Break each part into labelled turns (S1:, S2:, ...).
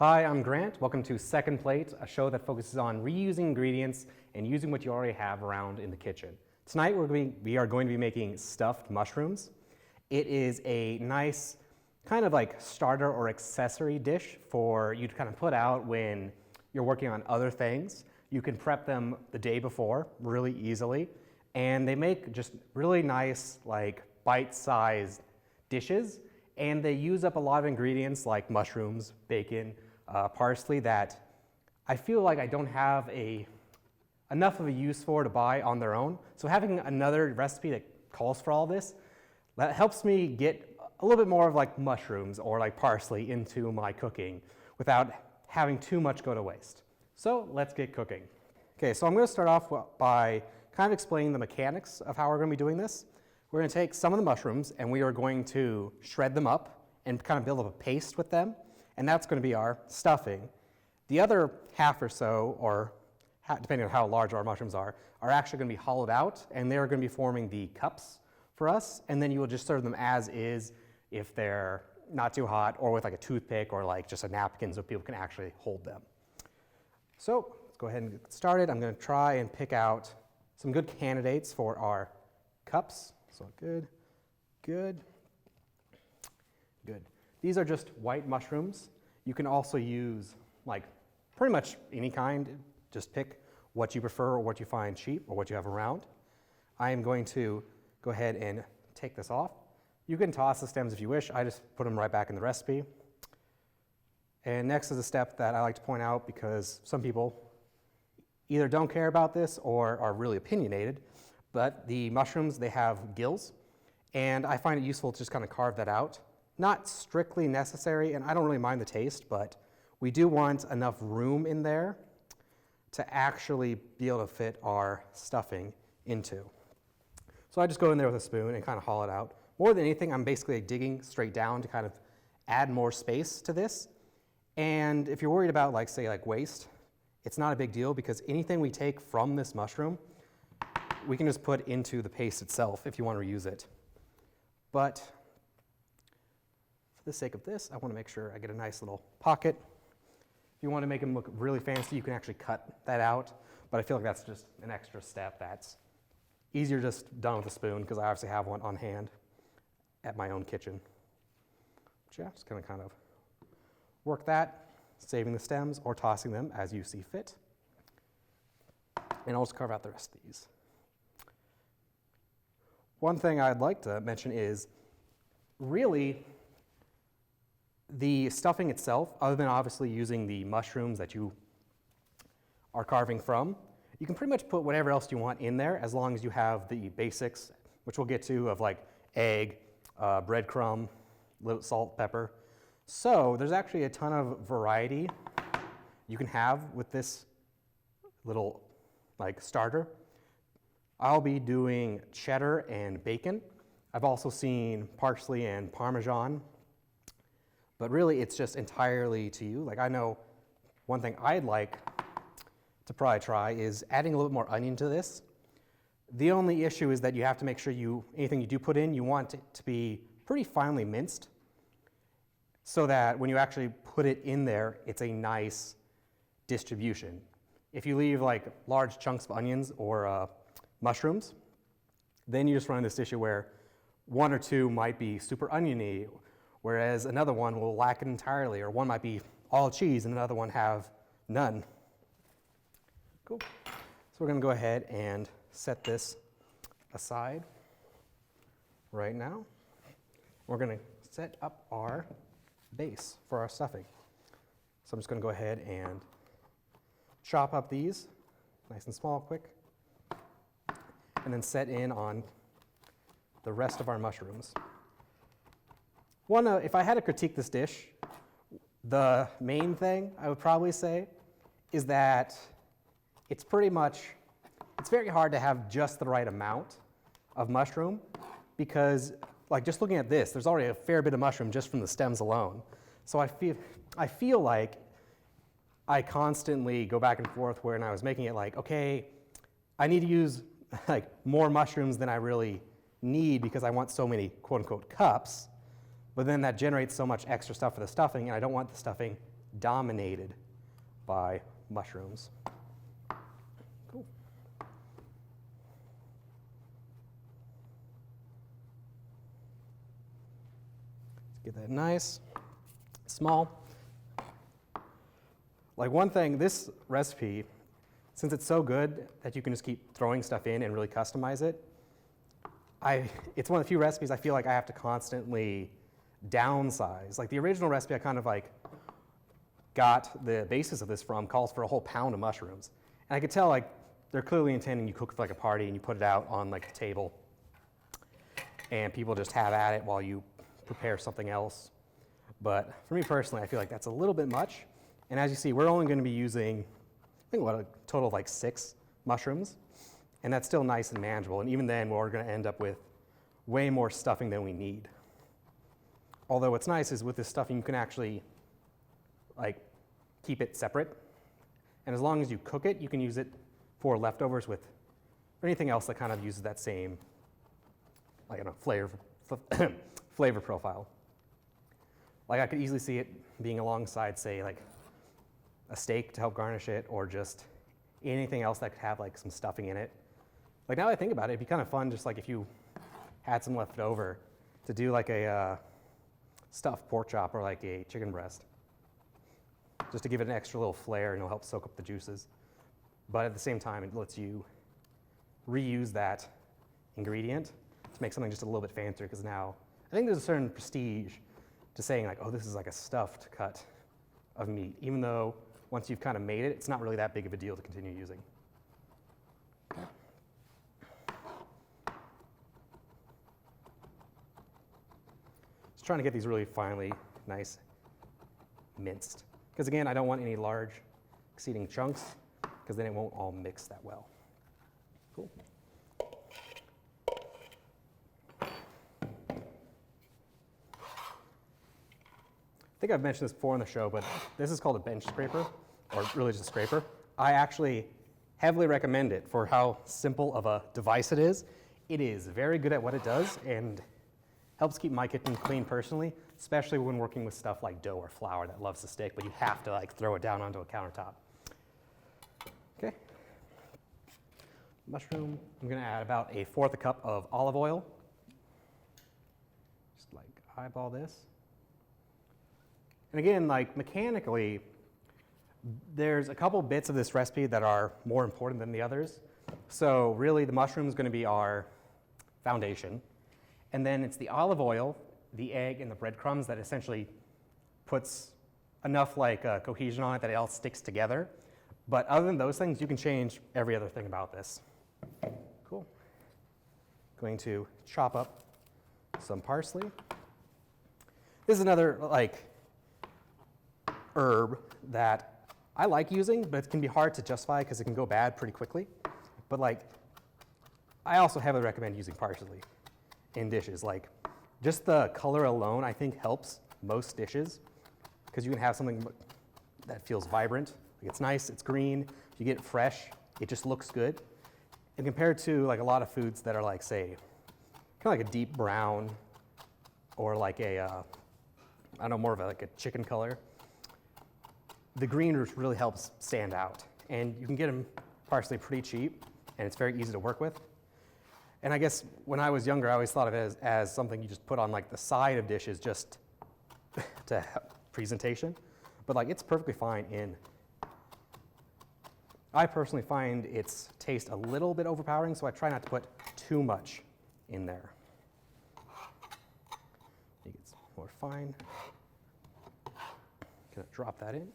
S1: Hi, I'm Grant. Welcome to Second Plate, a show that focuses on reusing ingredients and using what you already have around in the kitchen. Tonight we are going to be making stuffed mushrooms. It is a nice kind of like starter or accessory dish for you to kind of put out when you're working on other things. You can prep them the day before really easily, and they make just really nice like bite-sized dishes, and they use up a lot of ingredients like mushrooms, bacon, parsley that I feel like I don't have enough of a use for to buy on their own. So having another recipe that calls for all this, that helps me get a little bit more of like mushrooms or like parsley into my cooking without having too much go to waste. So let's get cooking. Okay, so I'm going to start off by kind of explaining the mechanics of how we're going to be doing this. We're going to take some of the mushrooms and we are going to shred them up and kind of build up a paste with them. And that's going to be our stuffing. The other half or so, or depending on how large our mushrooms are actually going to be hollowed out, and they're going to be forming the cups for us. And then you will just serve them as is if they're not too hot, or with like a toothpick or like just a napkin so people can actually hold them. So let's go ahead and get started. I'm going to try and pick out some good candidates for our cups. So good. These are just white mushrooms. You can also use like pretty much any kind. Just pick what you prefer or what you find cheap or what you have around. I am going to go ahead and take this off. You can toss the stems if you wish. I just put them right back in the recipe. And next is a step that I like to point out because some people either don't care about this or are really opinionated, but the mushrooms, they have gills, and I find it useful to just kind of carve that out. Not strictly necessary, and I don't really mind the taste, but we do want enough room in there to actually be able to fit our stuffing into. So I just go in there with a spoon and kind of haul it out. More than anything, I'm basically digging straight down to kind of add more space to this. And if you're worried about like, say, like waste, it's not a big deal because anything we take from this mushroom, we can just put into the paste itself if you want to reuse it. But for the sake of this, I want to make sure I get a nice little pocket. If you want to make them look really fancy, you can actually cut that out, but I feel like that's just an extra step that's easier just done with a spoon because I obviously have one on hand at my own kitchen. But yeah, just going to kind of work that, saving the stems or tossing them as you see fit. And I'll just carve out the rest of these. One thing I'd like to mention is really the stuffing itself, other than obviously using the mushrooms that you are carving from, you can pretty much put whatever else you want in there as long as you have the basics, which we'll get to, of like egg, breadcrumb, little salt, pepper. So there's actually a ton of variety you can have with this little like starter. I'll be doing cheddar and bacon. I've also seen parsley and Parmesan, but really it's just entirely to you. Like I know one thing I'd like to probably try is adding a little bit more onion to this. The only issue is that you have to make sure anything you do put in, you want it to be pretty finely minced so that when you actually put it in there, it's a nice distribution. If you leave like large chunks of onions or mushrooms, then you just run into this issue where one or two might be super oniony, whereas another one will lack it entirely, or one might be all cheese and another one have none. Cool. So we're going to go ahead and set this aside right now. We're going to set up our base for our stuffing. So I'm just going to go ahead and chop up these nice and small, quick, and then set in on the rest of our mushrooms. If I had to critique this dish, the main thing I would probably say is that it's very hard to have just the right amount of mushroom because like just looking at this, there's already a fair bit of mushroom just from the stems alone. So I feel like I constantly go back and forth when I was making it like, okay, I need to use like more mushrooms than I really need because I want so many quote unquote cups, but then that generates so much extra stuff for the stuffing and I don't want the stuffing dominated by mushrooms. Cool. Let's get that nice, small. Like one thing, this recipe, since it's so good that you can just keep throwing stuff in and really customize it, it's one of the few recipes I feel like I have to constantly downsize. Like the original recipe I kind of like got the basis of this from calls for a whole pound of mushrooms. And I could tell like they're clearly intending you cook for like a party and you put it out on like the table and people just have at it while you prepare something else. But for me personally, I feel like that's a little bit much. And as you see, we're only going to be using, I think, a total of like 6 mushrooms. And that's still nice and manageable. And even then, we're going to end up with way more stuffing than we need. Although what's nice is with this stuffing, you can actually like keep it separate. And as long as you cook it, you can use it for leftovers with or anything else that kind of uses that same, like, I don't know, flavor profile. Like I could easily see it being alongside, say, like a steak to help garnish it, or just anything else that could have like some stuffing in it. Like now that I think about it, it'd be kind of fun just like if you had some left over to do like a stuffed pork chop or like a chicken breast, just to give it an extra little flair and it'll help soak up the juices. But at the same time, it lets you reuse that ingredient to make something just a little bit fancier, because now I think there's a certain prestige to saying like, oh, this is like a stuffed cut of meat, even though once you've kind of made it, it's not really that big of a deal to continue using. Okay. Just trying to get these really finely nice minced. Because again, I don't want any large exceeding chunks, because then it won't all mix that well. Cool. I think I've mentioned this before on the show, but this is called a bench scraper, or really just a scraper. I actually heavily recommend it for how simple of a device it is. It is very good at what it does and helps keep my kitchen clean personally, especially when working with stuff like dough or flour that loves to stick, but you have to like throw it down onto a countertop. Okay. Mushroom, I'm gonna add about 1/4 cup of olive oil. Just like eyeball this. And again, like mechanically, there's a couple bits of this recipe that are more important than the others. So really the mushroom is going to be our foundation. And then it's the olive oil, the egg, and the breadcrumbs that essentially puts enough like cohesion on it that it all sticks together. But other than those things, you can change every other thing about this. Cool. Going to chop up some parsley. This is another like herb that I like using, but it can be hard to justify because it can go bad pretty quickly. But like, I also heavily recommend using parsley in dishes. Like, just the color alone, I think, helps most dishes, because you can have something that feels vibrant. Like, it's nice, it's green. If you get it fresh, it just looks good. And compared to like a lot of foods that are like, say, kind of like a deep brown, or like a, I don't know, more of like a chicken color, the green really helps stand out. And you can get them parsley pretty cheap, and it's very easy to work with. And I guess when I was younger, I always thought of it as something you just put on like the side of dishes just to help presentation. But like, it's perfectly fine in. I personally find its taste a little bit overpowering, so I try not to put too much in there. Make it more fine. Gonna drop that in.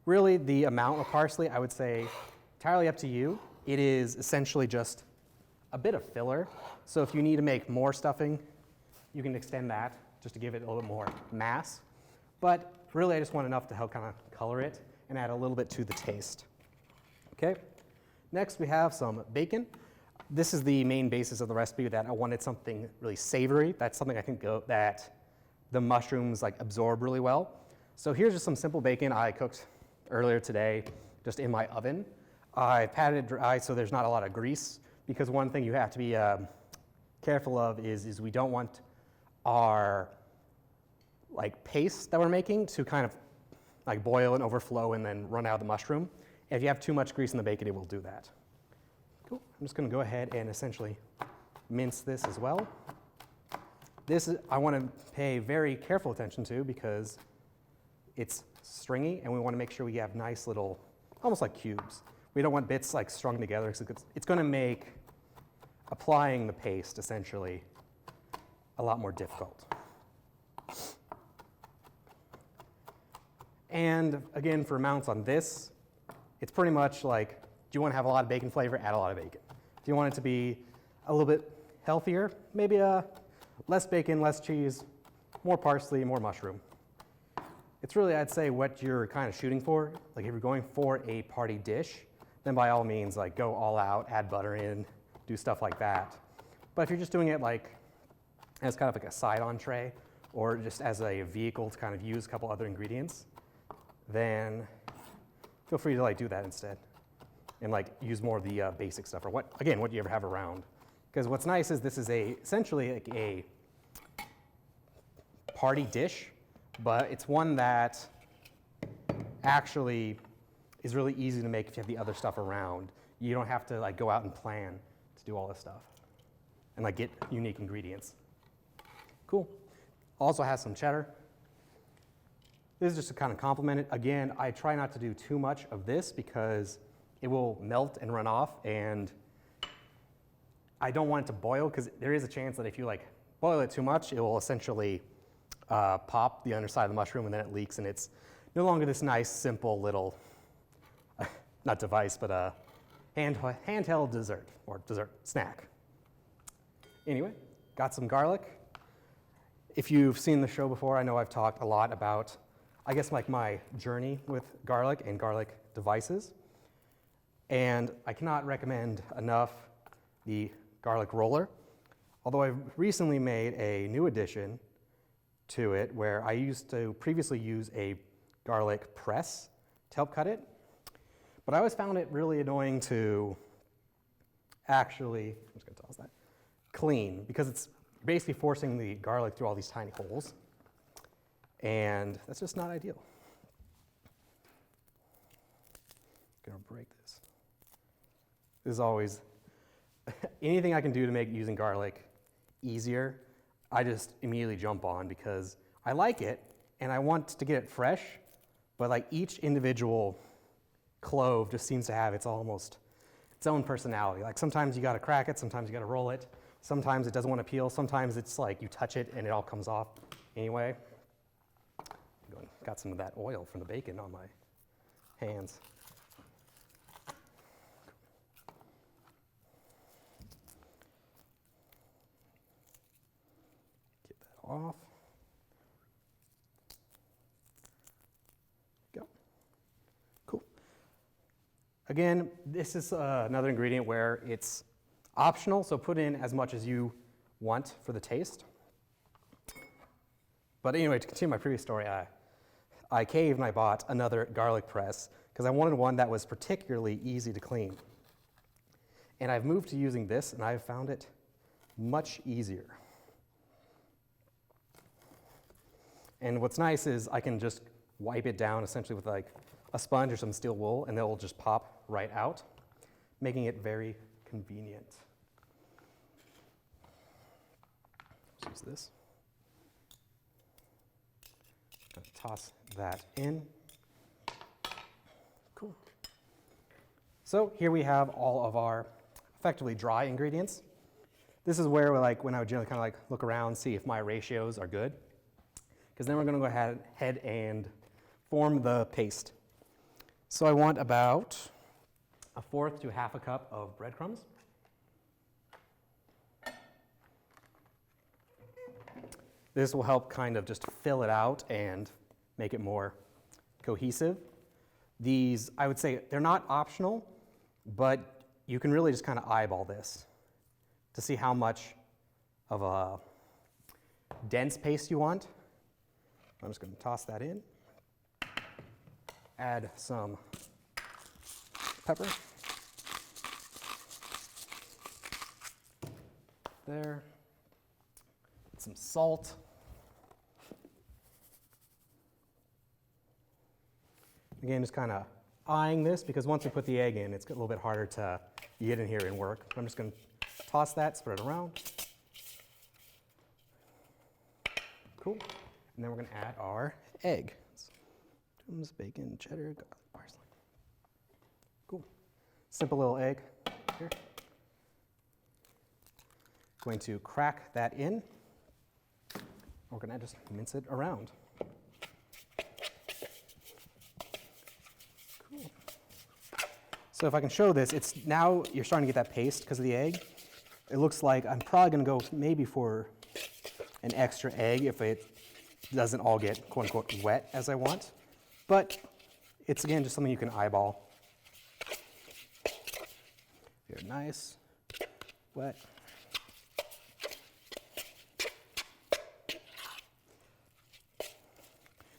S1: Really, the amount of parsley, I would say, entirely up to you. It is essentially just a bit of filler. So if you need to make more stuffing, you can extend that just to give it a little bit more mass. But really, I just want enough to help kind of color it and add a little bit to the taste. Okay. Next, we have some bacon. This is the main basis of the recipe, that I wanted something really savory. That's something I think that the mushrooms like absorb really well. So here's just some simple bacon I cooked earlier today, just in my oven. I patted it dry so there's not a lot of grease, because one thing you have to be careful of is we don't want our like paste that we're making to kind of like boil and overflow and then run out of the mushroom. And if you have too much grease in the bacon, it will do that. Cool. I'm just going to go ahead and essentially mince this as well. This I want to pay very careful attention to because it's stringy, and we want to make sure we have nice little, almost like cubes. We don't want bits like strung together because it's going to make applying the paste essentially a lot more difficult. And again, for amounts on this, it's pretty much like, do you want to have a lot of bacon flavor? Add a lot of bacon. If you want it to be a little bit healthier, maybe less bacon, less cheese, more parsley, more mushroom. It's really, I'd say, what you're kind of shooting for. Like if you're going for a party dish, then by all means, like go all out, add butter in, do stuff like that. But if you're just doing it like as kind of like a side entree or just as a vehicle to kind of use a couple other ingredients, then feel free to like do that instead and like use more of the basic stuff or what you ever have around. Because what's nice is this is essentially like a party dish, but it's one that actually is really easy to make if you have the other stuff around. You don't have to like go out and plan to do all this stuff and like get unique ingredients. Cool. Also has some cheddar. This is just to kind of complement it. Again, I try not to do too much of this because it will melt and run off, and I don't want it to boil because there is a chance that if you like boil it too much, it will essentially pop the underside of the mushroom and then it leaks and it's no longer this nice, simple little, not device, but handheld dessert or dessert snack. Anyway, got some garlic. If you've seen the show before, I know I've talked a lot about, I guess, like my journey with garlic and garlic devices. And I cannot recommend enough the garlic roller. Although I've recently made a new addition to it where I used to previously use a garlic press to help cut it. But I always found it really annoying to actually, I'm just going to toss that, clean, because it's basically forcing the garlic through all these tiny holes. And that's just not ideal. I'm going to break this. This is always, anything I can do to make using garlic easier, I just immediately jump on because I like it and I want to get it fresh, but like each individual clove just seems to have its own personality. Like sometimes you got to crack it, sometimes you got to roll it, sometimes it doesn't want to peel, sometimes it's like you touch it and it all comes off anyway. Got some of that oil from the bacon on my hands. Get that off. Go. Cool. Again, this is another ingredient where it's optional, so put in as much as you want for the taste. But anyway, to continue my previous story, I caved and I bought another garlic press because I wanted one that was particularly easy to clean. And I've moved to using this and I've found it much easier. And what's nice is I can just wipe it down essentially with like a sponge or some steel wool and it will just pop right out, making it very convenient. Let's use this. Toss that in. Cool. So here we have all of our effectively dry ingredients. This is where when I would generally kind of like look around, see if my ratios are good. Because then we're going to go ahead and form the paste. So I want about 1/4 to 1/2 cup of breadcrumbs. This will help kind of just fill it out and make it more cohesive. These, I would say, they're not optional, but you can really just kind of eyeball this to see how much of a dense paste you want. I'm just going to toss that in. Add some pepper. There. Some salt. Again, just kind of eyeing this because once we put the egg in, it's a little bit harder to get in here and work. I'm just going to toss that, spread it around. Cool. And then we're going to add our egg. Crumbs, bacon, cheddar, garlic, parsley. Cool. Simple little egg here. Going to crack that in. We're going to just mince it around. Cool. So if I can show this, it's now you're starting to get that paste because of the egg. It looks like I'm probably going to go maybe for an extra egg if it doesn't all get quote unquote wet as I want. But it's again just something you can eyeball. Here, nice, wet.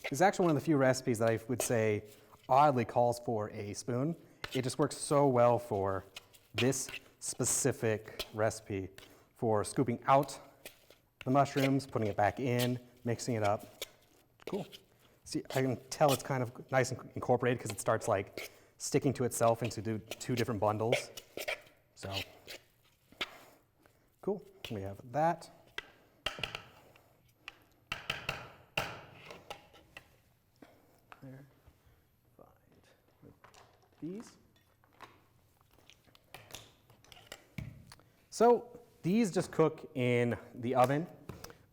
S1: This is actually one of the few recipes that I would say oddly calls for a spoon. It just works so well for this specific recipe for scooping out the mushrooms, putting it back in, mixing it up. Cool. See, I can tell it's kind of nice and incorporated because it starts like sticking to itself into two different bundles. So, cool. We have that. There. Find these. So these just cook in the oven,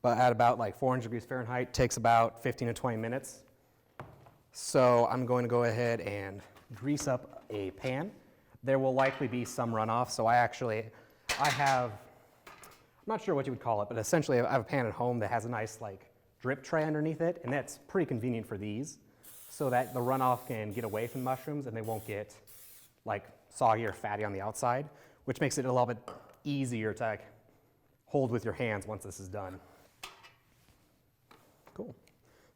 S1: but at about like 400 degrees Fahrenheit. Takes about 15 to 20 minutes. So I'm going to go ahead and grease up a pan. There will likely be some runoff, so I have, I'm not sure what you would call it, but essentially I have a pan at home that has a nice like drip tray underneath it, and that's pretty convenient for these, so that the runoff can get away from the mushrooms and they won't get like soggy or fatty on the outside, which makes it a little bit easier to like, hold with your hands once this is done. Cool.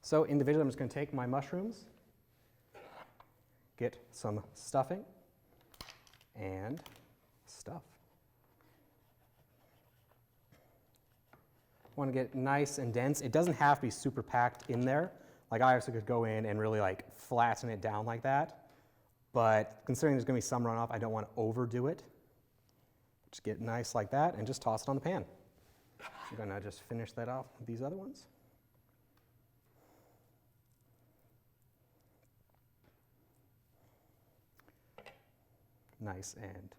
S1: So individually, I'm just going to take my mushrooms, get some stuffing, and stuff. Want to get nice and dense. It doesn't have to be super packed in there. Like I also could go in and really like flatten it down like that. But considering there's going to be some runoff, I don't want to overdo it. Just get nice like that and just toss it on the pan. I'm going to just finish that off with these other ones. Nice and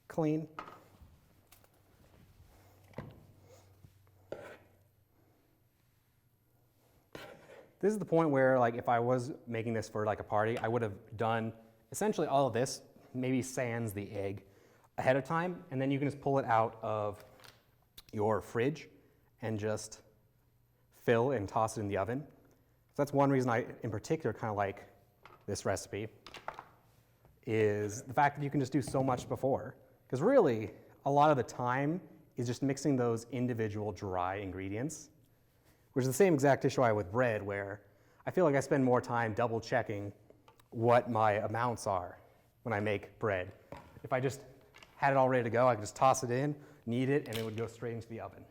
S1: clean. This is the point where, like, if I was making this for like a party, I would have done essentially all of this, maybe sans the egg, ahead of time, and then you can just pull it out of your fridge and just fill and toss it in the oven. So that's one reason I, in particular, kind of like this recipe, is the fact that you can just do so much before. Because really, a lot of the time is just mixing those individual dry ingredients, which is the same exact issue I have with bread, where I feel like I spend more time double checking what my amounts are when I make bread. If I just had it all ready to go, I could just toss it in, knead it, and it would go straight into the oven.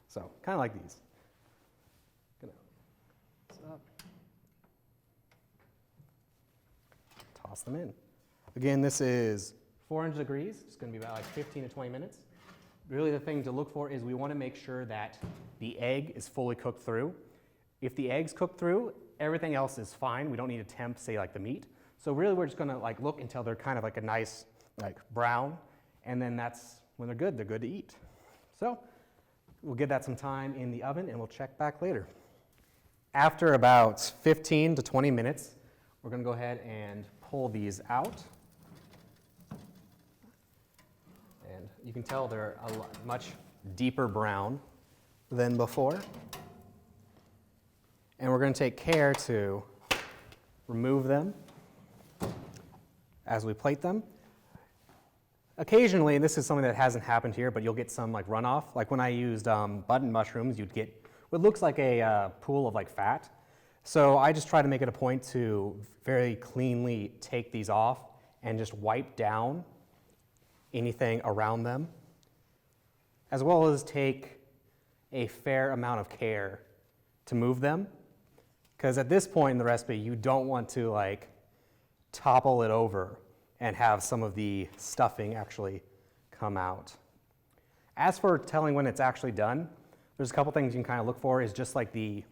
S1: So, kind of like these. Gonna mix up. Toss them in. Again, this is 400 degrees. It's going to be about like 15 to 20 minutes. Really the thing to look for is we want to make sure that the egg is fully cooked through. If the egg's cooked through, everything else is fine. We don't need to tempt, say, like the meat. So really we're just going to like look until they're kind of like a nice like brown, and then that's when they're good to eat. So we'll give that some time in the oven and we'll check back later. After about 15 to 20 minutes, we're going to go ahead and pull these out. And you can tell they're a much deeper brown than before. And we're going to take care to remove them as we plate them. Occasionally, and this is something that hasn't happened here, but you'll get some like runoff. Like when I used button mushrooms, you'd get what looks like a pool of like fat. So I just try to make it a point to very cleanly take these off and just wipe down anything around them, as well as take a fair amount of care to move them. Because at this point in the recipe, you don't want to like topple it over and have some of the stuffing actually come out. As for telling when it's actually done, there's a couple things you can kind of look for is just like the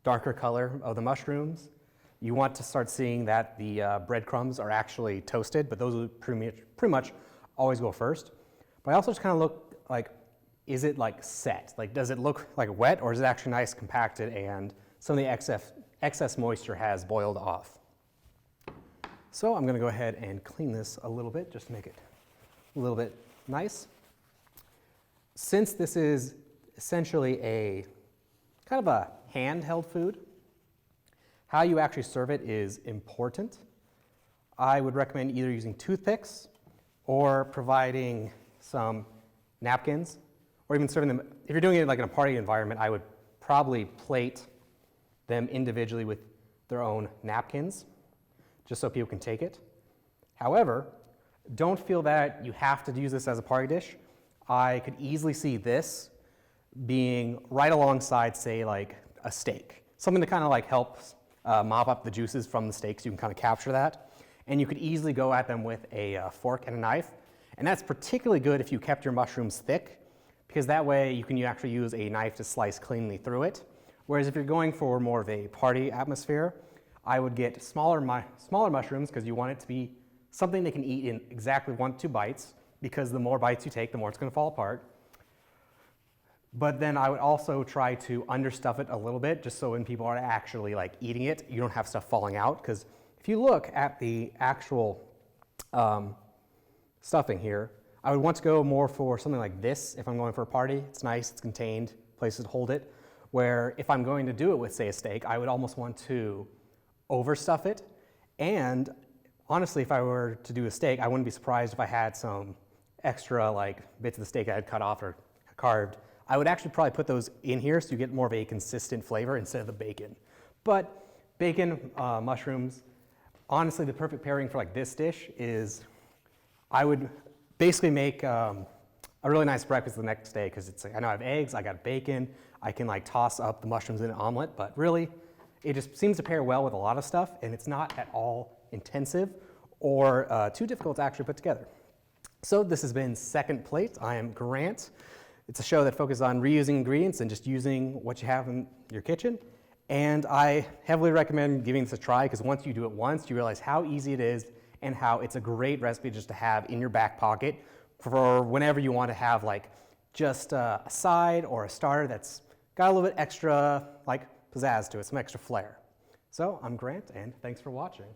S1: darker color of the mushrooms. You want to start seeing that the breadcrumbs are actually toasted, but those will pretty much always go first. But I also just kind of look like, is it like set? Like, does it look like wet, or is it actually nice compacted and some of the excess moisture has boiled off? So I'm gonna go ahead and clean this a little bit just to make it a little bit nice. Since this is essentially a kind of a handheld food, how you actually serve it is important. I would recommend either using toothpicks or providing some napkins, or even serving them. If you're doing it like in a party environment, I would probably plate them individually with their own napkins, just so people can take it. However, don't feel that you have to use this as a party dish. I could easily see this being right alongside, say, like a steak. Something to kind of like help mop up the juices from the steak so you can kind of capture that. And you could easily go at them with a fork and a knife. And that's particularly good if you kept your mushrooms thick, because that way you can actually use a knife to slice cleanly through it. Whereas if you're going for more of a party atmosphere, I would get smaller mushrooms, because you want it to be something they can eat in exactly 1 to 2 bites, because the more bites you take, the more it's going to fall apart. But then I would also try to understuff it a little bit, just so when people are actually like eating it, you don't have stuff falling out. Because if you look at the actual stuffing here, I would want to go more for something like this. If I'm going for a party, it's nice, it's contained, places to hold it. Where if I'm going to do it with, say, a steak, I would almost want to overstuff it. And honestly, if I were to do a steak, I wouldn't be surprised if I had some extra like bits of the steak I had cut off or carved. I would actually probably put those in here so you get more of a consistent flavor instead of the bacon. But bacon, mushrooms, honestly, the perfect pairing for like this dish is, I would basically make a really nice breakfast the next day, because it's like, I know I have eggs, I got bacon, I can like toss up the mushrooms in an omelet, but really it just seems to pair well with a lot of stuff, and it's not at all intensive or too difficult to actually put together. So this has been Second Plate. I am Grant. It's a show that focuses on reusing ingredients and just using what you have in your kitchen. And I heavily recommend giving this a try, because once you do it once, you realize how easy it is and how it's a great recipe just to have in your back pocket for whenever you want to have like just a side or a starter that's got a little bit extra like pizzazz to it, some extra flair. So I'm Grant, and thanks for watching.